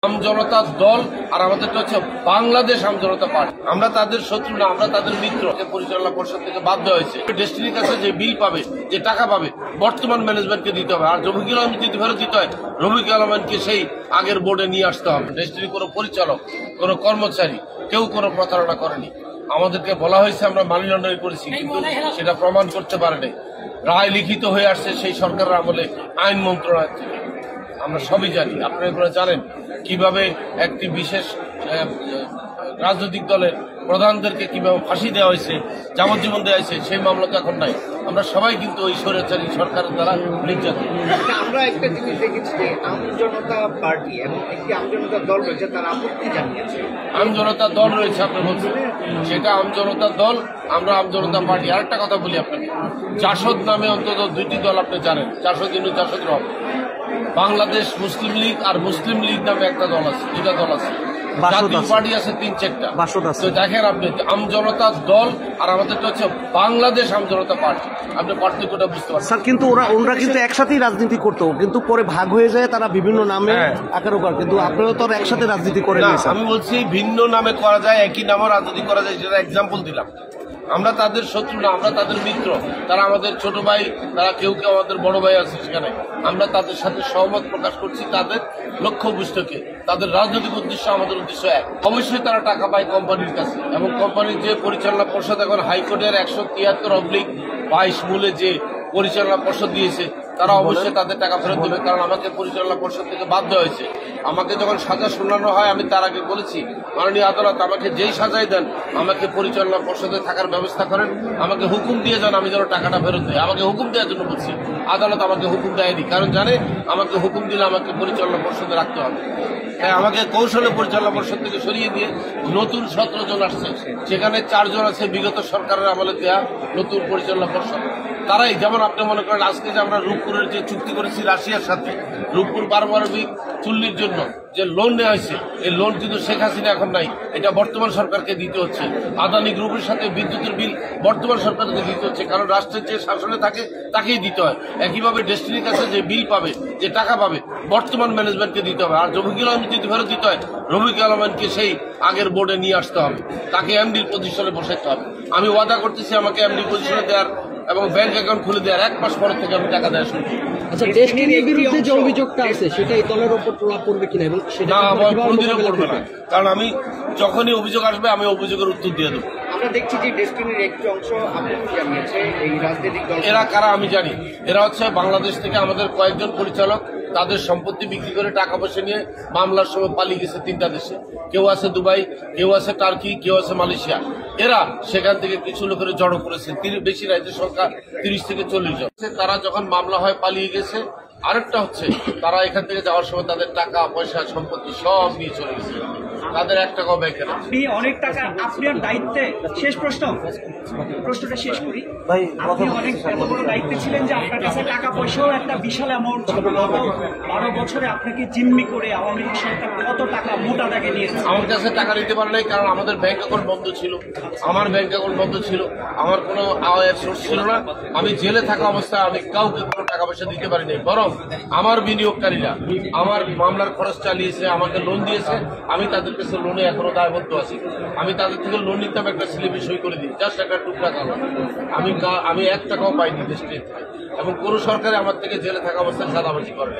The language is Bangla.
আমজনতার দল আর আমাদেরটা হচ্ছে বাংলাদেশ আমজনতা পার্টি। আমরা তাদের শত্রু না, আমরা তাদের মিত্র। পরিচালনা পরিষদ থেকে বাদ দেওয়া হয়েছে। ডেস্টিনির কাছে যে বিল পাবে, যে টাকা পাবে, বর্তমান ম্যানেজমেন্টকে দিতে হবে। আর রফিকুল আলম যদি ফেরত দিতে হয়, রফিকুল আলমকে সেই আগের বোর্ডে নিয়ে আসতে হবে। ডেস্টিনি কোনো পরিচালক, কোনো কর্মচারী কেউ কোনো প্রতারণা করেনি। আমাদেরকে বলা হয়েছে আমরা মানি লন্ডারিং করেছি, কিন্তু সেটা প্রমাণ করতে পারেনি। রায় লিখিত হয়ে আসছে সেই সরকারের আমলে আইন মন্ত্রণালয় থেকে। আমরা সবই জানি, আপনারা জানেন কিভাবে একটি বিশেষ রাজনৈতিক দলের প্রধানদেরকে কিভাবে ফাঁসি দেওয়া হয়েছে, যাবজ্জীবন দেওয়া হয়েছে। সেই মামলা তো এখন নাই। আমরা সবাই কিন্তু ওই স্বৈরাচারী সরকারের দ্বারা নির্যাতিত। আমরা একটা জিনিস দেখেছি যে আমজনতা পার্টি এবং একটি আমজনতা দল রয়েছে, তারা আপত্তি জানিয়েছে। আমজনতা দল রয়েছে আপনি বলছেন, সেটা আমজনতা দল, আমরা আমজনতা পার্টি। আরেকটা কথা বলি আপনাকে, জাসদ নামে অন্তত দুইটি দল আপনি জানেন, জাসদ রব। বাংলাদেশ মুসলিম লীগ আর মুসলিম লীগ নামে একটা দল আছে, দুটা দল আছে। জাতীয় পার্টি আছে ৩-৪টা। তো দেখেন আপনি, আমজনতার দল আর আমাদেরটা হচ্ছে বাংলাদেশ আমজনতা পার্টি। আপনি পার্থক্যটা বুঝতে পারছেন স্যার। কিন্তু ওরা কিন্তু একসাথেই রাজনীতি করতো, কিন্তু পরে ভাগ হয়ে যায়, তারা বিভিন্ন নামে আকার ওকার। কিন্তু আপনারা তো একসাথে রাজনীতি করেন। আমি বলছি ভিন্ন নামে করা যায়, একই নামে রাজনীতি করা যায়, সেটা এক্সাম্পল দিলাম। আমরা তাদের শত্রু না, আমরা তাদের মিত্র। তারা আমাদের ছোট ভাই, তারা কেউ কেউ আমাদের বড় ভাই আছে সেখানে। আমরা তাদের সাথে সহমত প্রকাশ করছি, তাদের লক্ষ্য উদ্দেশ্যকে, তাদের রাজনৈতিক উদ্দেশ্য আমাদের উদ্দেশ্য এক। অবশ্যই তারা টাকা পায় কোম্পানির কাছে, এবং কোম্পানির যে পরিচালনা পর্ষদ এখন হাইকোর্টের ১৭৩/22 মূলে যে পরিচালনা পর্ষদ দিয়েছে, তারা অবশ্যই তাদের টাকা ফেরত দেবে। কারণ আমাকে পরিচালনা পরিষদ থেকে বাদ দেওয়া হয়েছে। আমাকে যখন সাজা শোনানো হয়, আমি তার আগে বলেছি, মাননীয় আদালত আমাকে যেই সাজাই দেন, আমাকে পরিচালনা পর্ষদে থাকার ব্যবস্থা করেন, আমাকে হুকুম দিয়ে যান, আমি যেন টাকাটা ফেরত দিই। আমাকে হুকুম দেওয়ার জন্য বলছি। আদালত আমাকে হুকুম দেয়নি, কারণ জানে আমাকে হুকুম দিলে আমাকে পরিচালনা পর্ষদে রাখতে হবে। তাই আমাকে কৌশলে পরিচালনা পরিষদ থেকে সরিয়ে দিয়ে নতুন 17 জন আসছে। সেখানে 4 জন আছে বিগত সরকারের আমলে দেয়া নতুন পরিচালনা পর্ষদ। তারাই, যেমন আপনি মনে করেন আজকে যে আমরা রূপপুরের যে চুক্তি করেছি রাশিয়ার সাথে, রূপপুর পারমাণবিক চুল্লির জন্য যে লোন নেওয়া হয়েছে, এই লোন কিন্তু শেখ হাসিনা এখন নাই, এটা বর্তমান সরকারকে দিতে হচ্ছে। আদানি গ্রুপের সাথে বিদ্যুতের বিল বর্তমান সরকারকে দিতে হচ্ছে, কারণ রাষ্ট্রের যে শাসনে থাকে তাকেই দিতে হয়। একইভাবে ডেস্টিনির কাছে যে বিল পাবে, যে টাকা পাবে, বর্তমান ম্যানেজমেন্টকে দিতে হবে। আর রফিকুল আলম যদি ফেরত দিতে হয়, রফিকুল আলমকে সেই আগের বোর্ডে নিয়ে আসতে হবে, তাকে এমডির পজিশনে বসাতে হবে। আমি ওয়াদা করতেছি আমাকে এমডি পজিশনে দেওয়ার এবং ব্যাংক অ্যাকাউন্ট খুলে দেওয়ার 1 মাস পর থেকে আমি টাকা দেওয়া শুরু করব। আচ্ছা, ডেস্টিনির বিরুদ্ধে যে অভিযোগটা আছে, সেটা এই দলের উপর প্রভাব পড়বে কিনা এবং সেটা কোনদিনও পড়বে না, কারণ আমি যখনই অভিযোগ আসবে আমি অভিযোগের উত্তর দিয়ে দেবো। আমরা দেখছি যে ডেস্টিনির একটি অংশ আপত্তি জানিয়েছে এই রাজনৈতিক দল। এরা কারা আমি জানি। এরা হচ্ছে বাংলাদেশ থেকে আমাদের কয়েকজন পরিচালক, তাদের সম্পত্তি বিক্রি করে টাকা পয়সা নিয়ে মামলার সময় পালিয়ে গেছে 3টা দেশে। কেউ আছে দুবাই, কেউ আছে টার্কি, কেউ আছে মালয়েশিয়া। এরা সেখান থেকে কিছু লোকের জড়ো করেছে, বেশি না, এদের সংখ্যা 30 থেকে 40 জন। তারা যখন মামলা হয় পালিয়ে গেছে। আরেকটা হচ্ছে তারা এখান থেকে যাওয়ার সময় তাদের টাকা পয়সা সম্পত্তি সব নিয়ে চলে গেছে, তাদের 1 টাকাও ব্যাংকে না। আপনি অনেক টাকা, আপনার দায়িত্বে, শেষ প্রশ্নটা শেষ করি। আপনি অনেক এত বড় দায়িত্বে ছিলেন যে আপনার কাছে টাকা পয়সাও একটা বিশাল অ্যামাউন্ট ছিল। 12 বছরে আপনাকে জিম্মি করে আওয়ামী লীগ সরকার কত টাকা মোটা দাগে নিয়েছে? আমার কাছে টাকা নিতে পারে নাই, কারণ আমাদের ব্যাংক অ্যাকাউন্ট বন্ধ ছিল। আমার ব্যাংক অ্যাকাউন্ট বন্ধ ছিল, আমার কোনো আয়ের সোর্স ছিল না। আমি জেলে থাকা অবস্থায় আমি কাউকে কোনো টাকা পয়সা দিতে পারি নাই, বরং আমার বিনিয়োগকারীরা আমার মামলার খরচ চালিয়েছে, আমাকে লোন দিয়েছে। আমি তাদের কাছে লোনে এখনো দায়বদ্ধ আছি। আমি তাদের থেকে লোন নিতাম, একটা স্লিপে সই করে দিই, জাস্ট একটা টুকরা কাগজ। আমি 1 টাকাও পাইনি দেশটি, এবং কোন সরকারে আমার থেকে জেলে থাকা অবস্থায় চাঁদাবাজি করে।